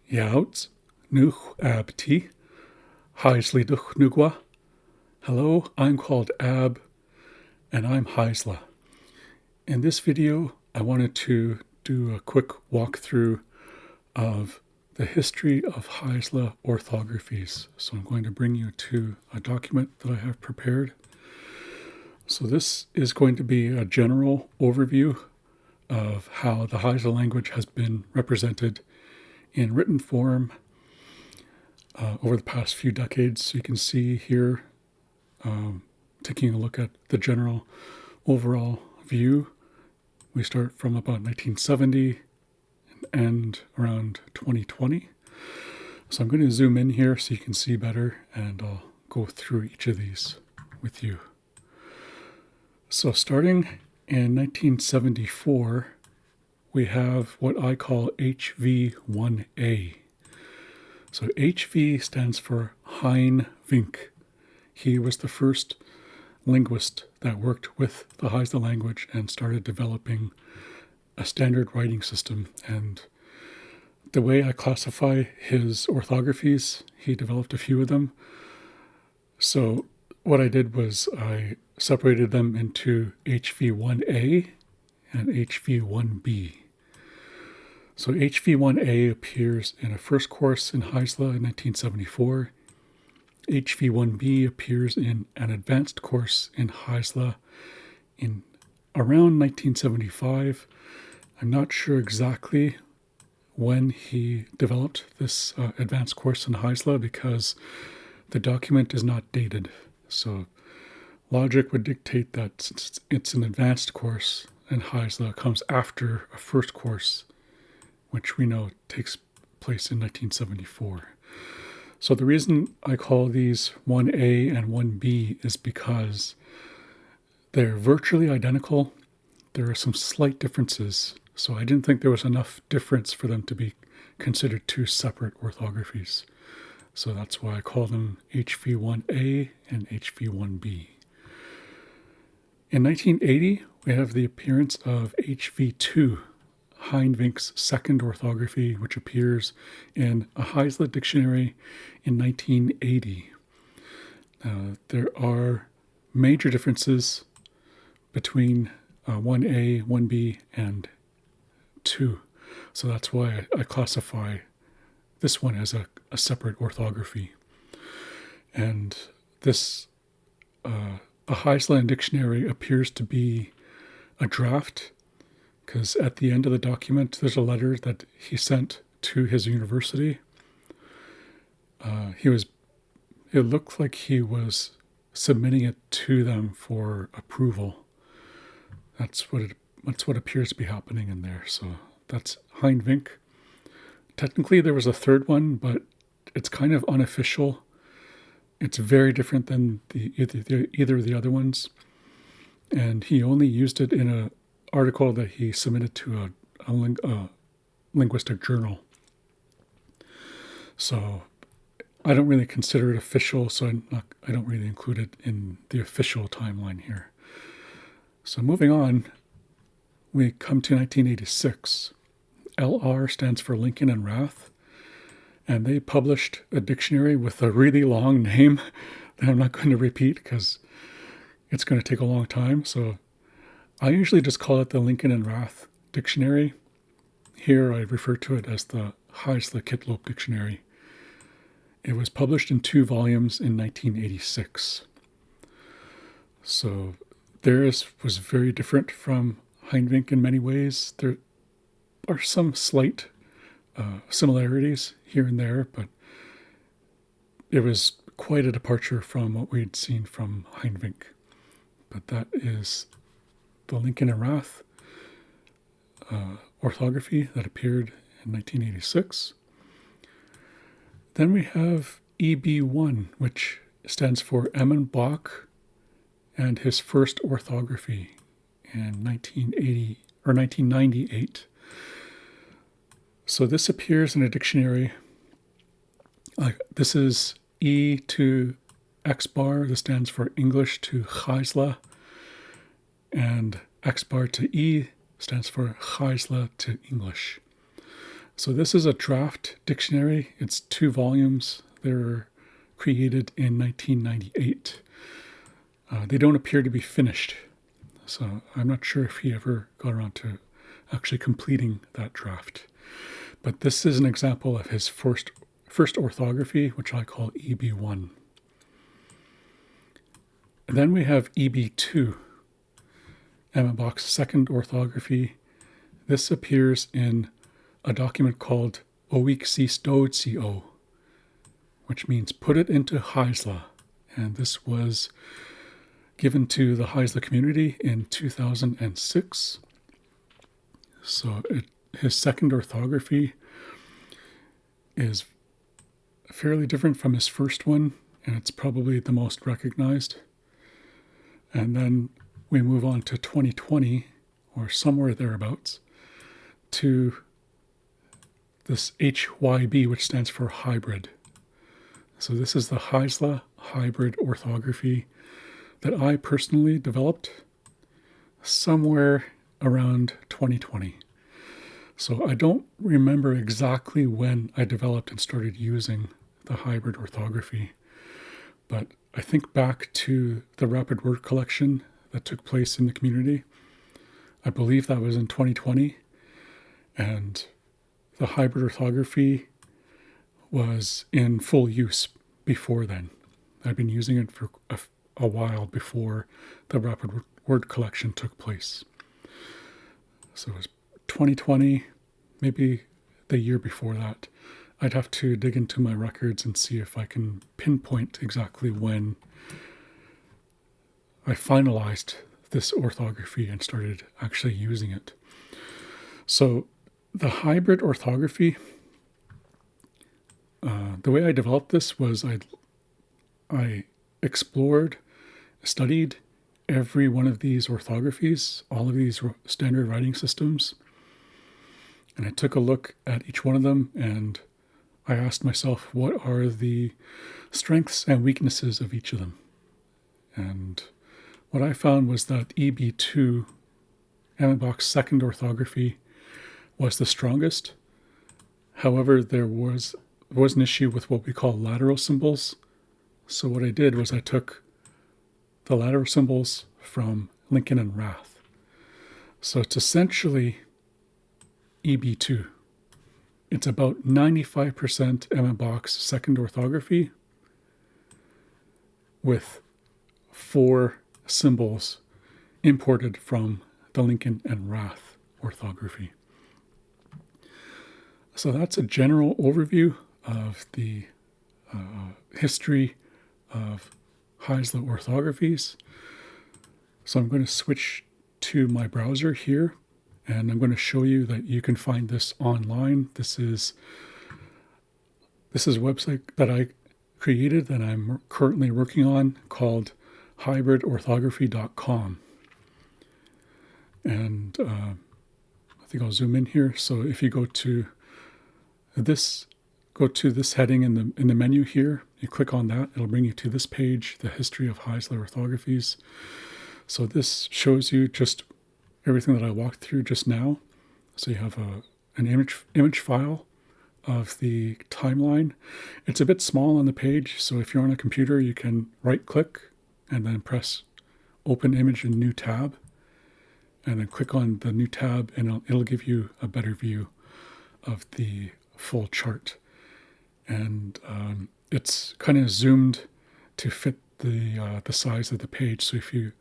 Youts, nuch abti, Heisli duch nugwa. Hello, I'm called Ab, and I'm Heisla. In this video, I wanted to do a quick walkthrough of the history of Heisla orthographies. So I'm going to bring you to a document that I have prepared. So this is going to be a general overview of how the Heisla language has been represented in written form over the past few decades. So you can see here, taking a look at the general overall view. We start from about 1970 and end around 2020. So I'm going to zoom in here so you can see better, and I'll go through each of these with you. So starting in 1974, we have what I call HV1A. So HV stands for Hein Vink. He was the first linguist that worked with the Heisla language and started developing a standard writing system. And the way I classify his orthographies, he developed a few of them. So what I did was I separated them into HV1A and HV1B. So HV1A appears in a first course in Heisla in 1974. HV1B appears in an advanced course in Heisla in around 1975. I'm not sure exactly when he developed this advanced course in Heisla because the document is not dated. So logic would dictate that since it's an advanced course in Heisla, it comes after a first course, which we know takes place in 1974. So the reason I call these 1A and 1B is because they're virtually identical. There are some slight differences, so I didn't think there was enough difference for them to be considered two separate orthographies. So that's why I call them HV1A and HV1B. In 1980, we have the appearance of HV2, Hein Vink's second orthography, which appears in a Heisla dictionary in 1980. There are major differences between 1A, 1B, and 2. So that's why I classify this one as a separate orthography. And this a Heisla dictionary appears to be a draft, because at the end of the document, there's a letter that he sent to his university. It looked like he was submitting it to them for approval. That's what appears to be happening in there. So that's Hein Vink. Technically, there was a third one, but it's kind of unofficial. It's very different than either of the other ones. And he only used it in an article that he submitted to a linguistic journal. So I don't really consider it official, so I don't really include it in the official timeline here. So moving on, we come to 1986. LR stands for Lincoln and Rath, and they published a dictionary with a really long name that I'm not going to repeat because it's going to take a long time. So I usually just call it the Lincoln and Rath Dictionary. Here I refer to it as the Heisla Kitlope Dictionary. It was published in 2 volumes in 1986. So theirs was very different from Hein Vink in many ways. There are some slight similarities here and there, but it was quite a departure from what we'd seen from Hein Vink. But that is the Lincoln and Rath orthography that appeared in 1986. Then we have EB1, which stands for Emmon Bach and his first orthography in 1980 or 1998. So this appears in a dictionary. This is E to X bar. This stands for English to Heisla. And X bar to E stands for Heisla to English. So this is a draft dictionary. It's 2 volumes. They were created in 1998. They don't appear to be finished, so I'm not sure if he ever got around to actually completing that draft. But this is an example of his first orthography, which I call EB1. And then we have EB2, Emma Bach's second orthography. This appears in a document called Oixistodco, which means put it into Heisla. And this was given to the Heisla community in 2006. So his second orthography is fairly different from his first one, and it's probably the most recognized. And then we move on to 2020, or somewhere thereabouts, to this HYB, which stands for hybrid. So this is the Heisla hybrid orthography that I personally developed somewhere around 2020. So I don't remember exactly when I developed and started using the hybrid orthography, but I think back to the rapid word collection that took place in the community. I believe that was in 2020, and the hybrid orthography was in full use before then. I'd been using it for a while before the rapid word collection took place. So it was 2020, maybe the year before that. I'd have to dig into my records and see if I can pinpoint exactly when I finalized this orthography and started actually using it. So the hybrid orthography, the way I developed this was I explored, studied every one of these orthographies, all of these standard writing systems, and I took a look at each one of them, and I asked myself, what are the strengths and weaknesses of each of them? And what I found was that EB2, Emma Bach's second orthography, was the strongest. However, there was an issue with what we call lateral symbols. So what I did was I took the lateral symbols from Lincoln and Rath. So it's essentially EB2. It's about 95% Emma Bach's second orthography with 4 symbols imported from the Lincoln and Rath orthography. So that's a general overview of the history of Heisla orthographies. So I'm going to switch to my browser here, and I'm going to show you that you can find this online. This is a website that I created that I'm currently working on called hybridorthography.com. And I think I'll zoom in here. So if you go to this heading in the menu here, you click on that, it'll bring you to this page, the history of Heisla orthographies. So this shows you just everything that I walked through just now. So you have an image file of the timeline. It's a bit small on the page, so if you're on a computer, you can right click and then press open image in new tab, and then click on the new tab, and it'll give you a better view of the full chart. And it's kind of zoomed to fit the size of the page. So if you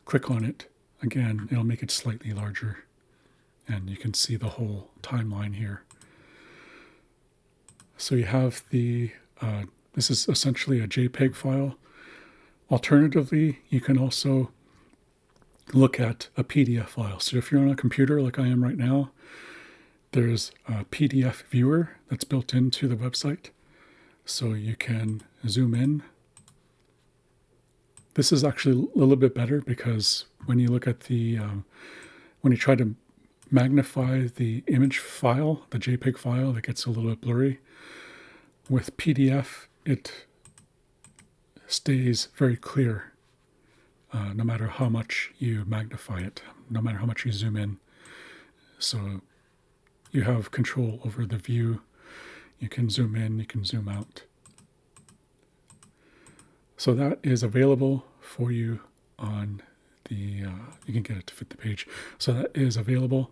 click on it again, it'll make it slightly larger, and you can see the whole timeline here. So you have this is essentially a JPEG file. Alternatively, you can also look at a PDF file. So if you're on a computer like I am right now, there's a PDF viewer that's built into the website. So you can zoom in. This is actually a little bit better because when you look at when you try to magnify the image file, the JPEG file, it gets a little bit blurry. With PDF, it stays very clear no matter how much you magnify it, no matter how much you zoom in. So you have control over the view. You can zoom in, you can zoom out. So that is available for you on the, you can get it to fit the page. So that is available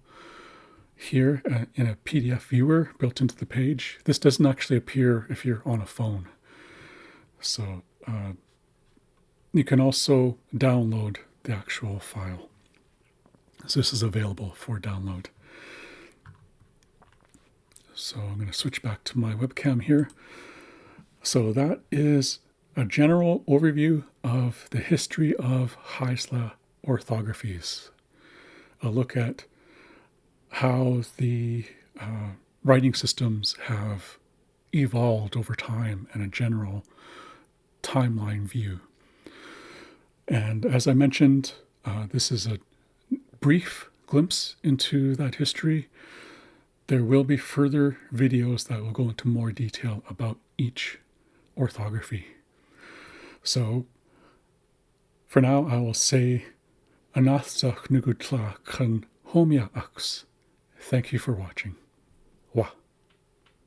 here in a PDF viewer built into the page. This doesn't actually appear if you're on a phone. So you can also download the actual file. So this is available for download. So I'm going to switch back to my webcam here. So that is a general overview of the history of isla orthographies. A look at how the writing systems have evolved over time and a general timeline view. And as I mentioned, this is a brief glimpse into that history. There will be further videos that will go into more detail about each orthography. So for now, I will say Anathsach Nugutla Kan Homia Ux. Thank you for watching. Wa.